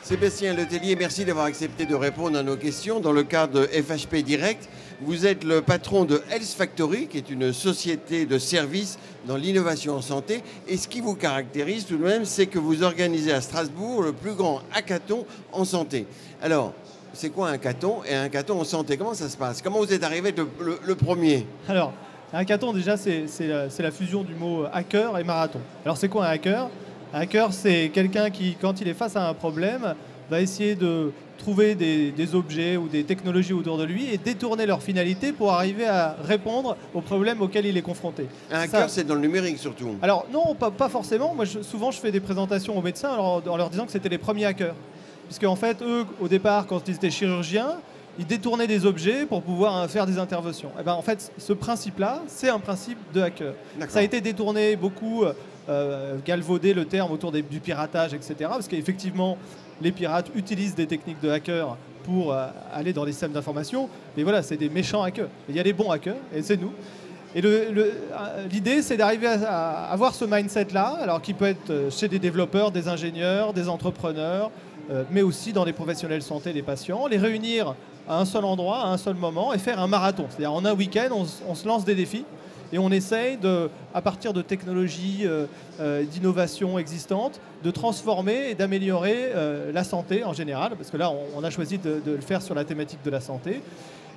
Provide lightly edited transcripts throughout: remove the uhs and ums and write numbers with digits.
Sébastien Letellier, merci d'avoir accepté de répondre à nos questions. Dans le cadre de FHP Direct, vous êtes le patron de Health Factory, qui est une société de services dans l'innovation en santé. Et ce qui vous caractérise tout de même, c'est que vous organisez à Strasbourg le plus grand hackathon en santé. Alors, c'est quoi un hackathon et un hackathon en santé? Comment ça se passe? Comment vous êtes arrivé le premier? Alors, un hackathon, déjà, c'est la fusion du mot hacker et marathon. Alors, c'est quoi un hacker? Un hacker, c'est quelqu'un qui, quand il est face à un problème, va essayer de trouver des objets ou des technologies autour de lui et détourner leur finalité pour arriver à répondre aux problèmes auxquels il est confronté. Un hacker, c'est dans le numérique surtout. Alors, non, pas forcément. Moi, souvent, je fais des présentations aux médecins en leur disant que c'était les premiers hackers. Puisque, en fait, eux, au départ, quand ils étaient chirurgiens, ils détournaient des objets pour pouvoir faire des interventions. Et ben, en fait, ce principe-là, c'est un principe de hacker. Ça a été détourné beaucoup, galvaudé le terme autour du piratage, etc. Parce qu'effectivement, les pirates utilisent des techniques de hackers pour aller dans les systèmes d'information. Mais voilà, c'est des méchants hackers. Il y a des bons hackers, et c'est nous. Et l'idée, c'est d'arriver à avoir ce mindset-là, alors qui peut être chez des développeurs, des ingénieurs, des entrepreneurs, mais aussi dans les professionnels de santé, des patients, les réunir à un seul endroit, à un seul moment, et faire un marathon. C'est-à-dire en un week-end, on se lance des défis, et on essaye, à partir de technologies, d'innovations existantes, de transformer et d'améliorer la santé en général, parce que là, on a choisi de le faire sur la thématique de la santé.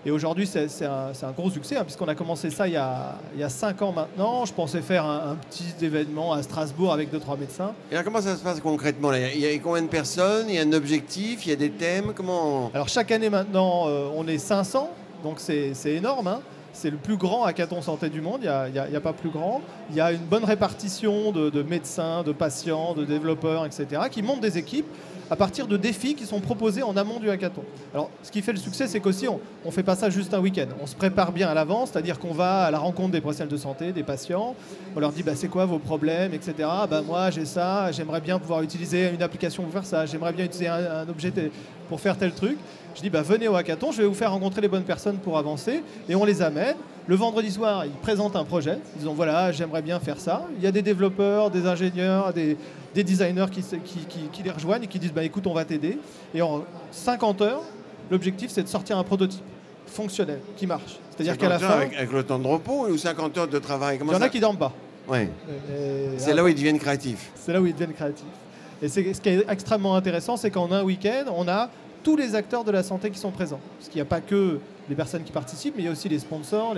Et aujourd'hui, c'est un gros succès, hein, puisqu'on a commencé ça il y a 5 ans maintenant. Je pensais faire un petit événement à Strasbourg avec 2-3 médecins. Et alors, comment ça se passe concrètement là? Il y a combien de personnes? Il y a un objectif? Il y a des thèmes? Comment... Alors, chaque année maintenant, on est 500, donc c'est énorme, hein. C'est le plus grand hackathon santé du monde, il n'y a pas plus grand. Il y a une bonne répartition de médecins, de patients, de développeurs, etc., qui montent des équipes à partir de défis qui sont proposés en amont du hackathon. Alors, ce qui fait le succès, c'est qu'aussi, on ne fait pas ça juste un week-end. On se prépare bien à l'avance, c'est-à-dire qu'on va à la rencontre des professionnels de santé, des patients. On leur dit, c'est quoi vos problèmes, etc. Moi, j'ai ça, j'aimerais bien pouvoir utiliser une application pour faire ça, j'aimerais bien utiliser un objet pour faire tel truc. Je dis, venez au hackathon, je vais vous faire rencontrer les bonnes personnes pour avancer. Et on les amène. Le vendredi soir, ils présentent un projet. Ils disent, voilà, j'aimerais bien faire ça. Il y a des développeurs, des ingénieurs, des designers qui les rejoignent et qui disent, écoute, on va t'aider. Et en 50 heures, l'objectif, c'est de sortir un prototype fonctionnel qui marche. C'est-à-dire qu'à la fin... Avec le temps de repos ou 50 heures de travail? Il y en a qui ne dorment pas. Ouais. C'est là où ils deviennent créatifs. C'est là où ils deviennent créatifs. Et ce qui est extrêmement intéressant, c'est qu'en un week-end, on a tous les acteurs de la santé qui sont présents. Parce qu'il n'y a pas que les personnes qui participent, mais il y a aussi les sponsors,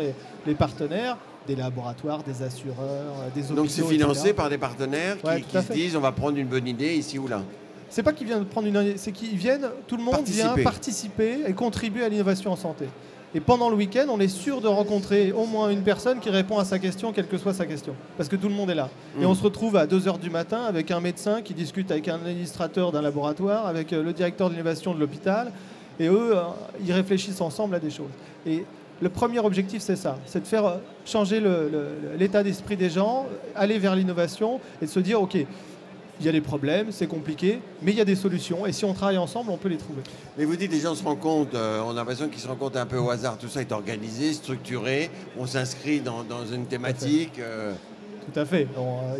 les partenaires, des laboratoires, des assureurs, des hôpitaux. Donc c'est financé par des partenaires qui se disent on va prendre une bonne idée ici ou là. C'est pas qu'ils viennent prendre une idée, c'est qu'ils viennent, tout le monde vient participer et contribuer à l'innovation en santé. Et pendant le week-end, on est sûr de rencontrer au moins une personne qui répond à sa question, quelle que soit sa question. Parce que tout le monde est là. Et on se retrouve à 2 h du matin avec un médecin qui discute avec un administrateur d'un laboratoire, avec le directeur de l'innovation de l'hôpital. Et eux, ils réfléchissent ensemble à des choses. Et le premier objectif, c'est ça. C'est de faire changer l'état d'esprit des gens, aller vers l'innovation et de se dire, OK, il y a des problèmes, c'est compliqué, mais il y a des solutions. Et si on travaille ensemble, on peut les trouver. Mais vous dites, les gens se rencontrent, on a l'impression qu'ils se rencontrent un peu au hasard. Tout ça est organisé, structuré. On s'inscrit dans une thématique. Tout à fait.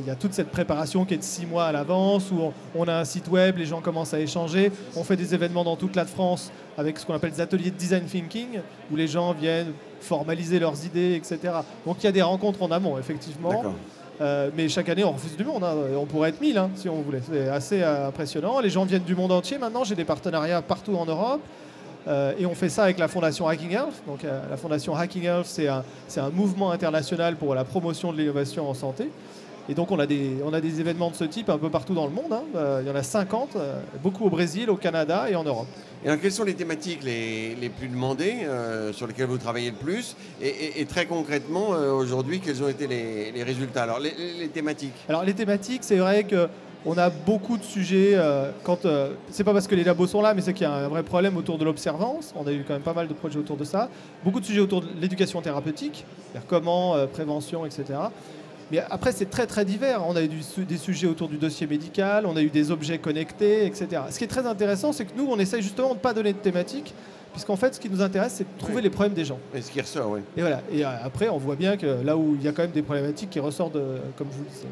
Il y a toute cette préparation qui est de 6 mois à l'avance, où on a un site web, les gens commencent à échanger. On fait des événements dans toute la France avec ce qu'on appelle des ateliers de design thinking, où les gens viennent formaliser leurs idées, etc. Donc il y a des rencontres en amont, effectivement. D'accord. Mais chaque année, on refuse du monde. Hein. On pourrait être 1000 si on voulait. C'est assez impressionnant. Les gens viennent du monde entier maintenant. J'ai des partenariats partout en Europe. Et on fait ça avec la fondation Hacking Health. Donc, la fondation Hacking Health, c'est un mouvement international pour la promotion de l'innovation en santé. Et donc, on a des événements de ce type un peu partout dans le monde. Hein. Il y en a 50, beaucoup au Brésil, au Canada et en Europe. Et alors, quelles sont les thématiques les plus demandées, sur lesquelles vous travaillez le plus? Et très concrètement, aujourd'hui, quels ont été les résultats? Alors, les thématiques. Alors, les thématiques, c'est vrai qu'on a beaucoup de sujets. C'est pas parce que les labos sont là, mais c'est qu'il y a un vrai problème autour de l'observance. On a eu quand même pas mal de projets autour de ça. Beaucoup de sujets autour de l'éducation thérapeutique, c'est-à-dire comment, prévention, etc. Mais après, c'est très très divers. On a eu des sujets autour du dossier médical, on a eu des objets connectés, etc. Ce qui est très intéressant, c'est que nous, on essaye justement de ne pas donner de thématique, puisqu'en fait, ce qui nous intéresse, c'est de trouver les problèmes des gens. Et ce qui ressort, oui. Et voilà. Et après, on voit bien que là où il y a quand même des problématiques qui ressortent, comme je vous le disais.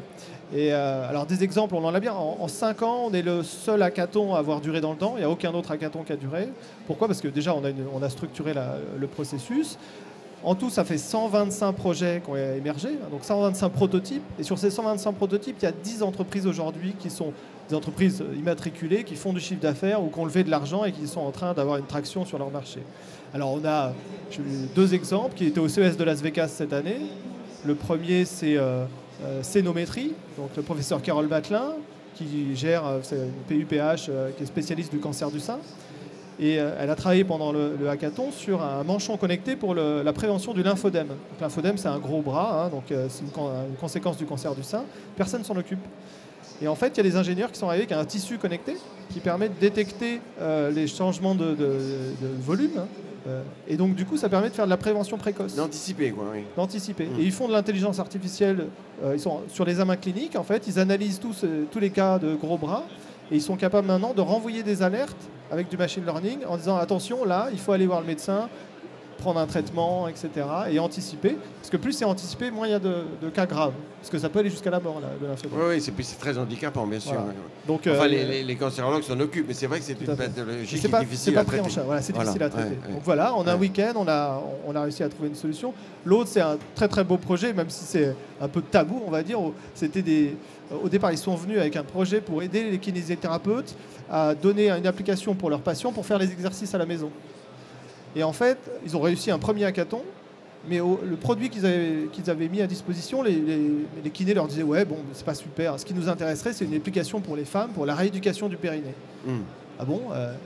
Et alors des exemples, on en a bien. En 5 ans, on est le seul hackathon à avoir duré dans le temps. Il n'y a aucun autre hackathon qui a duré. Pourquoi? Parce que déjà, on a structuré le processus. En tout, ça fait 125 projets qui ont émergé, donc 125 prototypes. Et sur ces 125 prototypes, il y a 10 entreprises aujourd'hui qui sont des entreprises immatriculées, qui font du chiffre d'affaires ou qui ont levé de l'argent et qui sont en train d'avoir une traction sur leur marché. Alors on a 2 exemples qui étaient au CES de Las Vegas cette année. Le premier, c'est Cénométrie, donc le professeur Carole Batelin, qui gère, c'est une PUPH qui est spécialiste du cancer du sein. Et elle a travaillé pendant le hackathon sur un manchon connecté pour la prévention du lymphodème. Lymphodème, c'est un gros bras, hein, donc c'est une conséquence du cancer du sein. Personne ne s'en occupe. Et en fait, il y a des ingénieurs qui sont arrivés avec un tissu connecté qui permet de détecter les changements de volume. Et donc, du coup, ça permet de faire de la prévention précoce. D'anticiper, quoi, oui. D'anticiper. Et ils font de l'intelligence artificielle. Ils sont sur les examens cliniques, en fait. Ils analysent tous les cas de gros bras. Et ils sont capables maintenant de renvoyer des alertes avec du machine learning en disant attention, là, il faut aller voir le médecin, prendre un traitement, etc. et anticiper. Parce que plus c'est anticipé, moins il y a de cas graves. Parce que ça peut aller jusqu'à la mort, de l'infection. Oui, c'est très handicapant, bien sûr. Voilà. Donc, enfin, les cancérologues s'en occupent, mais c'est vrai que c'est une pathologie qui est difficile à traiter. Voilà, c'est difficile à traiter. Ouais. Donc voilà, en un week-end, on a réussi à trouver une solution. L'autre, c'est un très très beau projet, même si c'est un peu tabou, on va dire. Au départ, ils sont venus avec un projet pour aider les kinésithérapeutes à donner une application pour leurs patients pour faire les exercices à la maison. Et en fait, ils ont réussi un premier hackathon, mais le produit qu'ils avaient mis à disposition, les kinés leur disaient « Ouais, bon, c'est pas super. Ce qui nous intéresserait, c'est une application pour les femmes, pour la rééducation du périnée. Ah bon?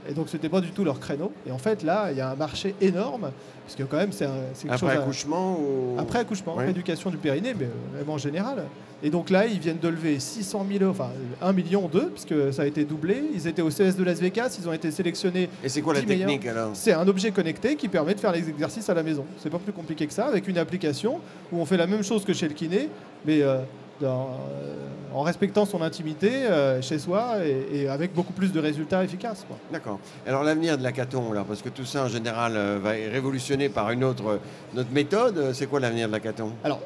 Et donc, c'était pas du tout leur créneau. Et en fait, là, il y a un marché énorme, parce que quand même, c'est quelque chose... Après accouchement ou... Après accouchement, rééducation du périnée, mais même en général. Et donc là, ils viennent de lever 600 000 euros, enfin 1,2 million, puisque ça a été doublé. Ils étaient au CES de Las Vegas, ils ont été sélectionnés. Et c'est quoi la technique alors? C'est un objet connecté qui permet de faire les exercices à la maison. C'est pas plus compliqué que ça, avec une application où on fait la même chose que chez le kiné, mais en respectant son intimité chez soi et avec beaucoup plus de résultats efficaces. D'accord. Alors l'avenir de l'hackathon, là, parce que tout ça en général va être révolutionné par notre méthode, c'est quoi l'avenir de l'hackathon? Alors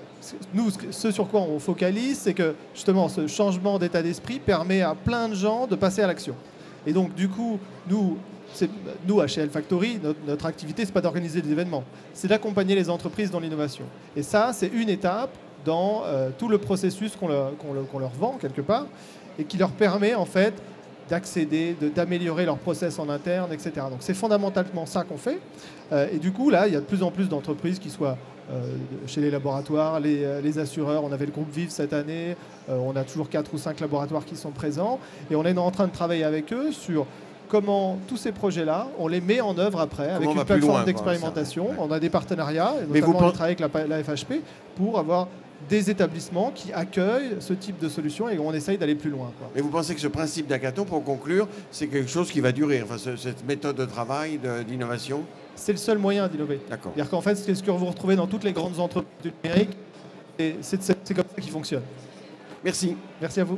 nous, ce sur quoi on focalise, c'est que justement ce changement d'état d'esprit permet à plein de gens de passer à l'action. Et donc du coup, nous à HL Factory, notre activité, c'est pas d'organiser des événements, c'est d'accompagner les entreprises dans l'innovation. Et ça, c'est une étape dans tout le processus qu'on leur vend quelque part et qui leur permet en fait d'accéder, d'améliorer leur process en interne, etc. Donc c'est fondamentalement ça qu'on fait. Et du coup, là, il y a de plus en plus d'entreprises qui soient chez les laboratoires, les assureurs. On avait le groupe Vive cette année. On a toujours 4 ou 5 laboratoires qui sont présents. Et on est en train de travailler avec eux sur comment tous ces projets-là, on les met en œuvre après avec une plateforme d'expérimentation. On a des partenariats, notamment on travaille avec la FHP pour avoir des établissements qui accueillent ce type de solution et on essaye d'aller plus loin. Mais vous pensez que ce principe d'hackathon, pour conclure, c'est quelque chose qui va durer, enfin, cette méthode de travail, d'innovation? C'est le seul moyen d'innover. D'accord. C'est-à-dire qu'en fait, c'est ce que vous retrouvez dans toutes les grandes entreprises du numérique et c'est comme ça qu'il fonctionne. Merci. Merci à vous.